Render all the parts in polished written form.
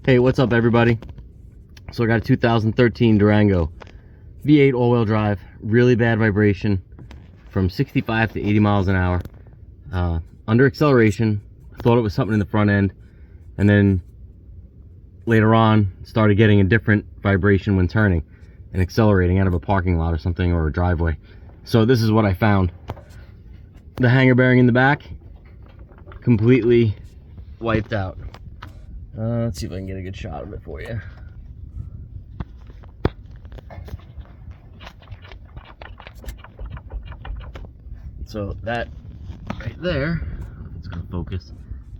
Hey, what's up everybody? So I got a 2013 Durango V8 all-wheel drive, really bad vibration from 65 to 80 miles an hour. Under acceleration, thought it was something in the front end, and then later on started getting a different vibration when turning and accelerating out of a parking lot or something, or a driveway. So this is what I found. The hanger bearing in the back completely wiped out. Let's see if I can get a good shot of it for you. So that right there, it's gonna focus,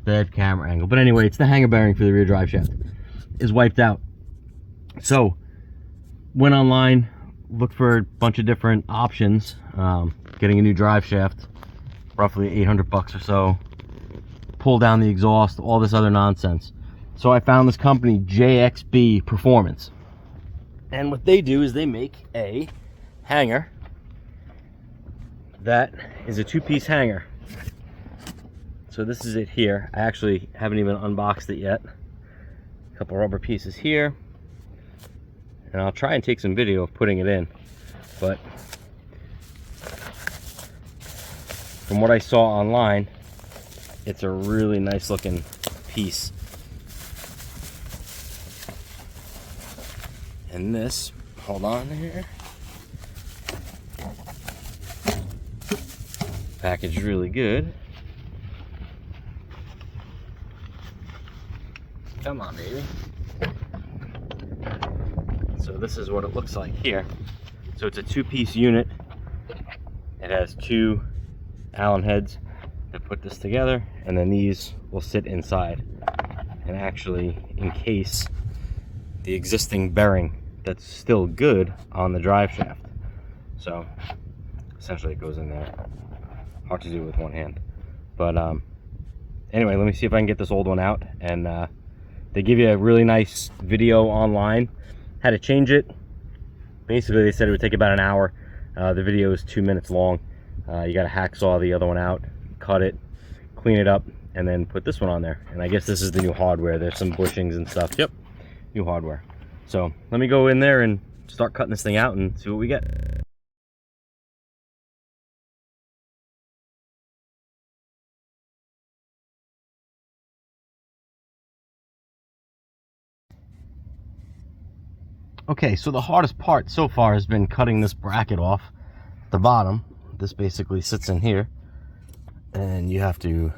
bad camera angle, but anyway, it's the hanger bearing for the rear drive shaft is wiped out. So went online, looked for a bunch of different options, getting a new drive shaft, roughly 800 bucks or so, pull down the exhaust, all this other nonsense. So I found this company, JXB Performance, and what they do is they make a hanger that is a two-piece hanger. So this is it here. I actually haven't even unboxed it yet. A couple rubber pieces here, and I'll try and take some video of putting it in, but from what I saw online, it's a really nice looking piece. And this, hold on here, packaged really good. Come on, baby. So this is what it looks like here. So it's a two-piece unit. It has two Allen heads that put this together, and then these will sit inside and actually encase the existing bearing that's still good on the drive shaft. So essentially it goes in there. Hard to do with one hand, but anyway, let me see if I can get this old one out. And they give you a really nice video online how to change it. Basically they said it would take about an hour. The video is 2 minutes long. You got to hacksaw the other one out, cut it, clean it up, and then put this one on there. And I guess this is the new hardware. There's some bushings and stuff. Yep, new hardware. So let me go in there and start cutting this thing out and see what we get. Okay, so the hardest part so far has been cutting this bracket off the bottom. This basically sits in here, and you have to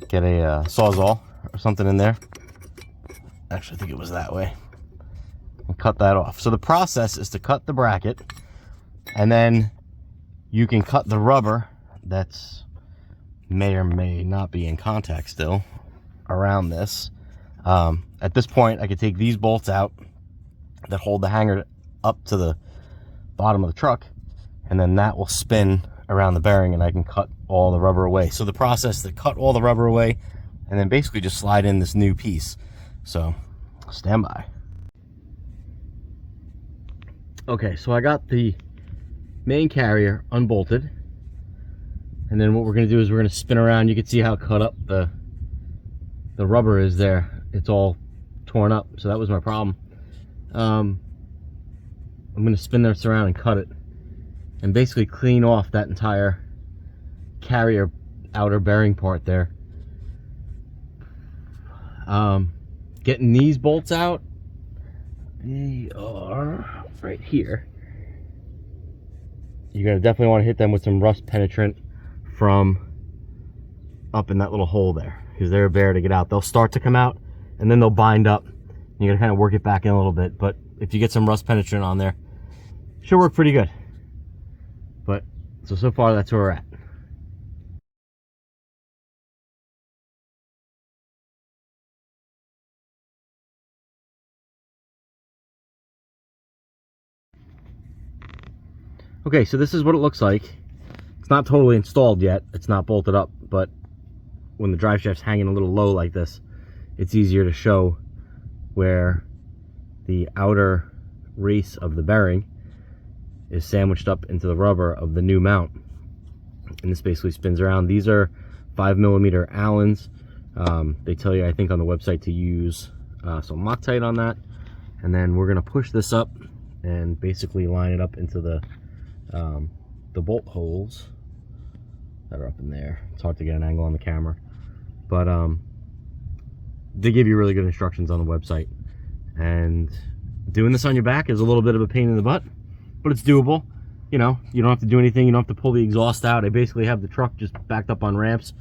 get a Sawzall or something in there. Actually, I think it was that way. And cut that off. So the process is to cut the bracket, and then you can cut the rubber that's may or may not be in contact still around this. At this point, I could take these bolts out that hold the hanger up to the bottom of the truck, and then that will spin around the bearing, and I can cut all the rubber away. So the process to cut all the rubber away and then basically just slide in this new piece. So stand by. Okay, so I got the main carrier unbolted, and then what we're going to do is we're going to spin around. You can see how cut up the rubber is there. It's all torn up, so that was my problem. I'm going to spin this around and cut it and basically clean off that entire carrier outer bearing part there. Getting these bolts out, they are right here. You're going to definitely want to hit them with some rust penetrant from up in that little hole there, because they're bare to get out. They'll start to come out and then they'll bind up. You're going to kind of work it back in a little bit, but if you get some rust penetrant on there, it should work pretty good. But so far that's where we're at. Okay, so this is what it looks like. It's not totally installed yet. It's not bolted up, but when the drive shaft's hanging a little low like this, it's easier to show where the outer race of the bearing is sandwiched up into the rubber of the new mount. And this basically spins around. These are 5mm Allens. They tell you, I think, on the website to use So Loctite on that, and then we're gonna push this up and basically line it up into the bolt holes that are up in there. It's hard to get an angle on the camera, but they give you really good instructions on the website, and doing this on your back is a little bit of a pain in the butt, but it's doable. You know, you don't have to do anything. You don't have to pull the exhaust out. I basically have the truck just backed up on ramps.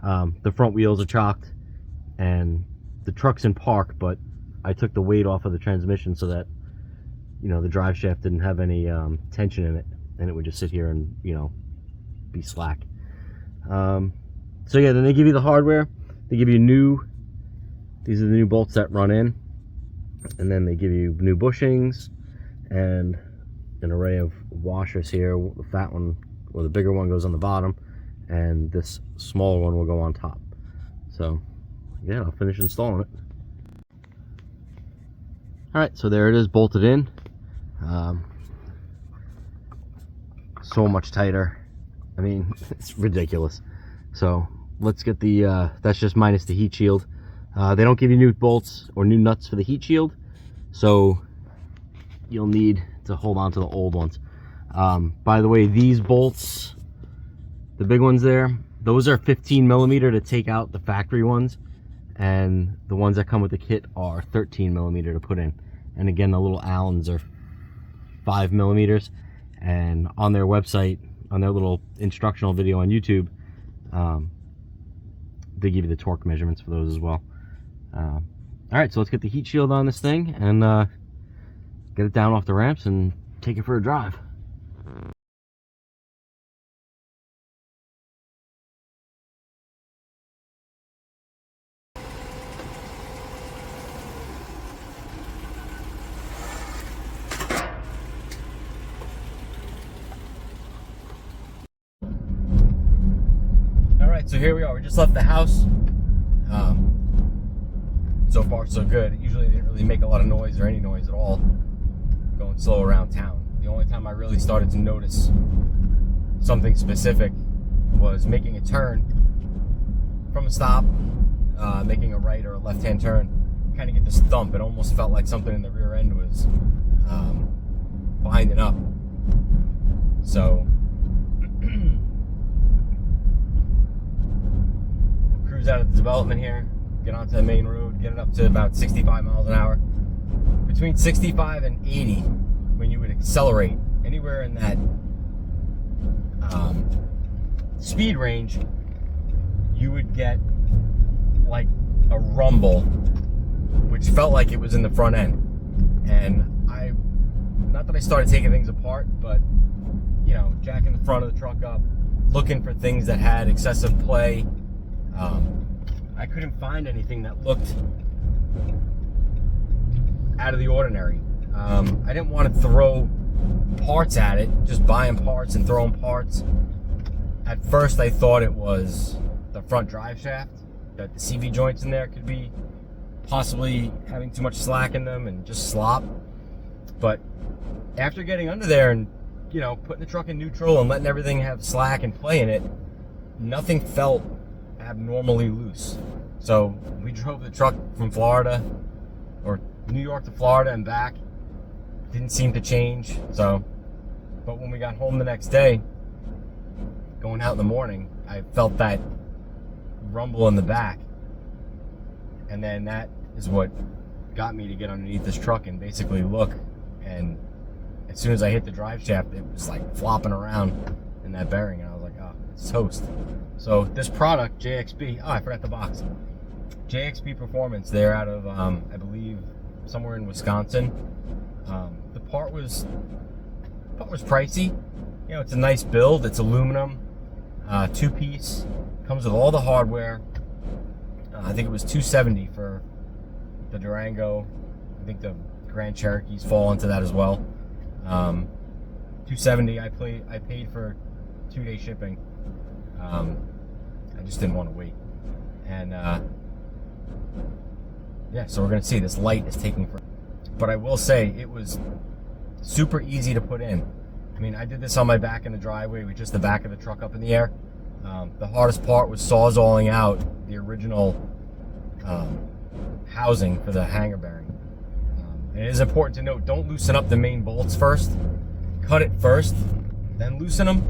The front wheels are chocked and the truck's in park, but I took the weight off of the transmission so that, you know, the drive shaft didn't have any tension in it, and it would just sit here and, you know, be slack. So yeah, then they give you the hardware. They give you these are the new bolts that run in, and then they give you new bushings and an array of washers here. The fat one, or the bigger one, goes on the bottom, and this smaller one will go on top. So yeah, I'll finish installing it. Alright, so there it is, bolted in. So much tighter. I mean, it's ridiculous. So let's get the that's just minus the heat shield. They don't give you new bolts or new nuts for the heat shield, so you'll need to hold on to the old ones. By the way, these bolts, the big ones there, those are 15 millimeter to take out the factory ones, and the ones that come with the kit are 13 millimeter to put in. And again, the little Allens are 5 millimeters, and on their website, on their little instructional video on YouTube, they give you the torque measurements for those as well. Alright, so let's get the heat shield on this thing and get it down off the ramps and take it for a drive. Alright, so here we are. We just left the house. So far so good. Usually they didn't really make a lot of noise or any noise at all going slow around town. The only time I really started to notice something specific was making a turn from a stop, making a right or a left-hand turn. Kind of get this thump. It almost felt like something in the rear end was binding up. So we'll cruise out of the development here, get onto the main road, get it up to about 65 miles an hour. Between 65 and 80, when you would accelerate, anywhere in that speed range, you would get like a rumble, which felt like it was in the front end. And not that I started taking things apart, but, you know, jacking the front of the truck up, looking for things that had excessive play. I couldn't find anything that looked out of the ordinary. I didn't want to throw parts at it, just buying parts and throwing parts. At first I thought it was the front drive shaft, that the CV joints in there could be possibly having too much slack in them and just slop. But after getting under there and, you know, putting the truck in neutral and letting everything have slack and play in it, nothing felt abnormally loose. So we drove the truck from Florida, or New York to Florida and back. Didn't seem to change. So, but when we got home the next day, going out in the morning, I felt that rumble in the back, and then that is what got me to get underneath this truck and basically look. And as soon as I hit the drive shaft, it was like flopping around in that bearing, and I was like, oh, it's toast. So this product, JXB, oh, I forgot the box. JXB Performance, they're out of, I believe, somewhere in Wisconsin. The part was pricey. You know, it's a nice build. It's aluminum, 2-piece, comes with all the hardware. I think it was $270 for the Durango. I think the Grand Cherokees fall into that as well. $270. I paid for 2-day shipping. I just didn't want to wait. And yeah, so we're gonna see. This light is taking forever. But I will say it was super easy to put in. I mean, I did this on my back in the driveway with just the back of the truck up in the air. The hardest part was sawzalling out the original housing for the hanger bearing. And it is important to note, don't loosen up the main bolts first. Cut it first, then loosen them.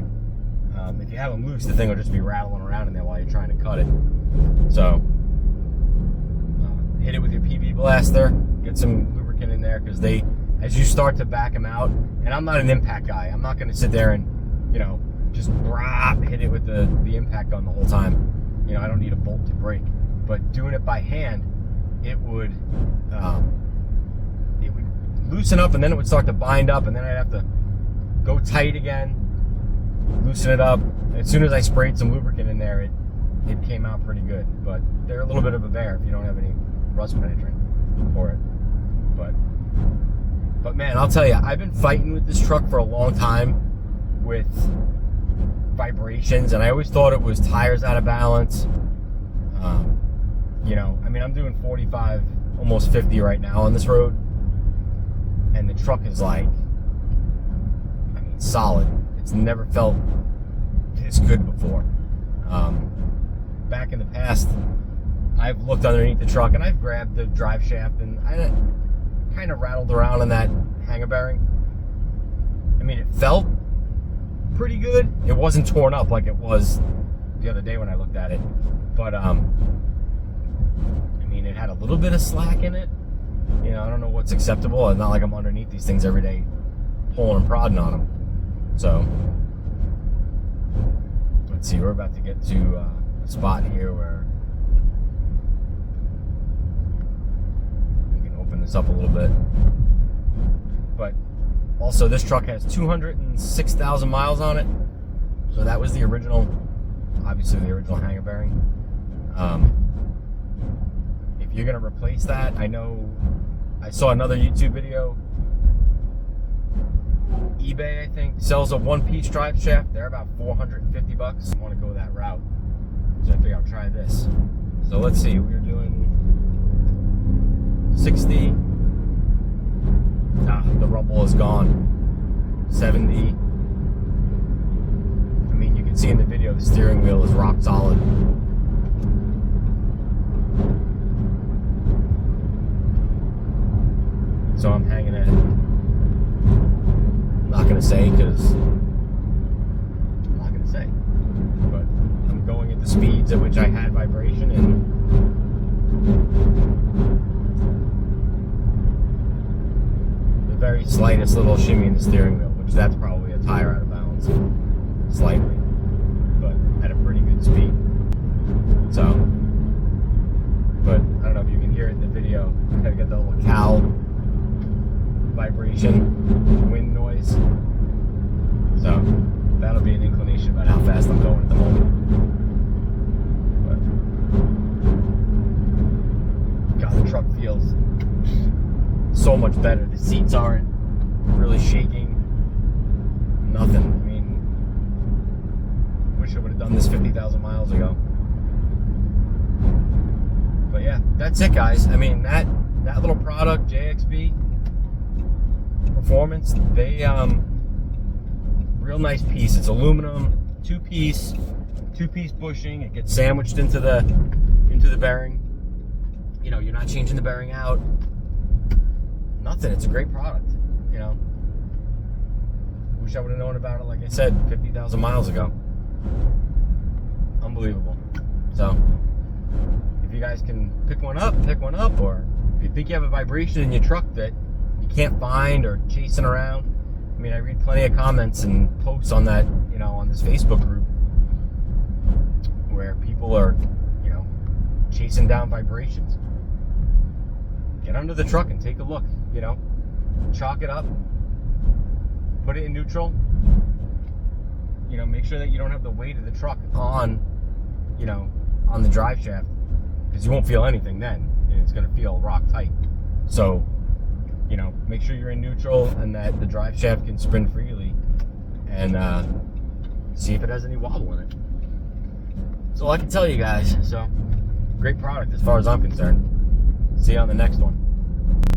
If you have them loose, the thing will just be rattling around in there while you're trying to cut it. So, hit it with your PB blaster, get some lubricant in there, because as you start to back them out, and I'm not an impact guy, I'm not going to sit there and, just hit it with the impact gun the whole time. I don't need a bolt to break. But doing it by hand, it would loosen up, and then it would start to bind up, and then I'd have to go tight again, loosen it up. As soon as I sprayed some lubricant in there, it came out pretty good. But they're a little bit of a bear if you don't have any rust penetrant for it. But man, I'll tell you, I've been fighting with this truck for a long time with vibrations, and I always thought it was tires out of balance. I'm doing 45, almost 50 right now on this road, and the truck is like, solid. It's never felt this good before. Back in the past, I've looked underneath the truck and I've grabbed the drive shaft and I kind of rattled around in that hanger bearing. It felt pretty good. It wasn't torn up like it was the other day when I looked at it, but it had a little bit of slack in it. I don't know what's acceptable. It's not like I'm underneath these things every day pulling and prodding on them. So let's see, we're about to get to a spot here where we can open this up a little bit. But also, this truck has 206,000 miles on it. So that was the original, obviously the original hanger bearing. If you're going to replace that, I saw another YouTube video. eBay, I think, sells a one-piece drive shaft. They're about $450. I want to go that route, so I figure I'll try this. So let's see, we're doing 60. The rumble is gone. 70. You can see in the video the steering wheel is rock solid. So I'm hanging it. I'm not going to say, because I'm not going to say. But I'm going at the speeds at which I had vibration, and the very slightest little shimmy in the steering wheel, which that's probably a tire out of balance, slightly, but at a pretty good speed. So, but I don't know if you can hear it in the video. I gotta get the little cowl vibration, wind noise. So that'll be an inclination about how fast I'm going at the moment. But God, the truck feels so much better. The seats aren't really shaking. Nothing. Wish I would have done this 50,000 miles ago. But yeah, that's it, guys. That little product, JXB Performance, they real nice piece. It's aluminum, two-piece bushing. It gets sandwiched into the bearing. You're not changing the bearing out. Nothing. It's a great product. Wish I would have known about it, like I said, 50,000 miles ago. Unbelievable. So if you guys can pick one up, or if you think you have a vibration in your truck that you can't find or chasing around. I read plenty of comments and posts on that, on this Facebook group where people are, chasing down vibrations. Get under the truck and take a look, chalk it up, put it in neutral, make sure that you don't have the weight of the truck on the drive shaft, because you won't feel anything then, and it's going to feel rock tight. So, make sure you're in neutral and that the drive shaft can spin freely, and see if it has any wobble in it. That's all I can tell you guys. So, great product as far as I'm concerned. See you on the next one.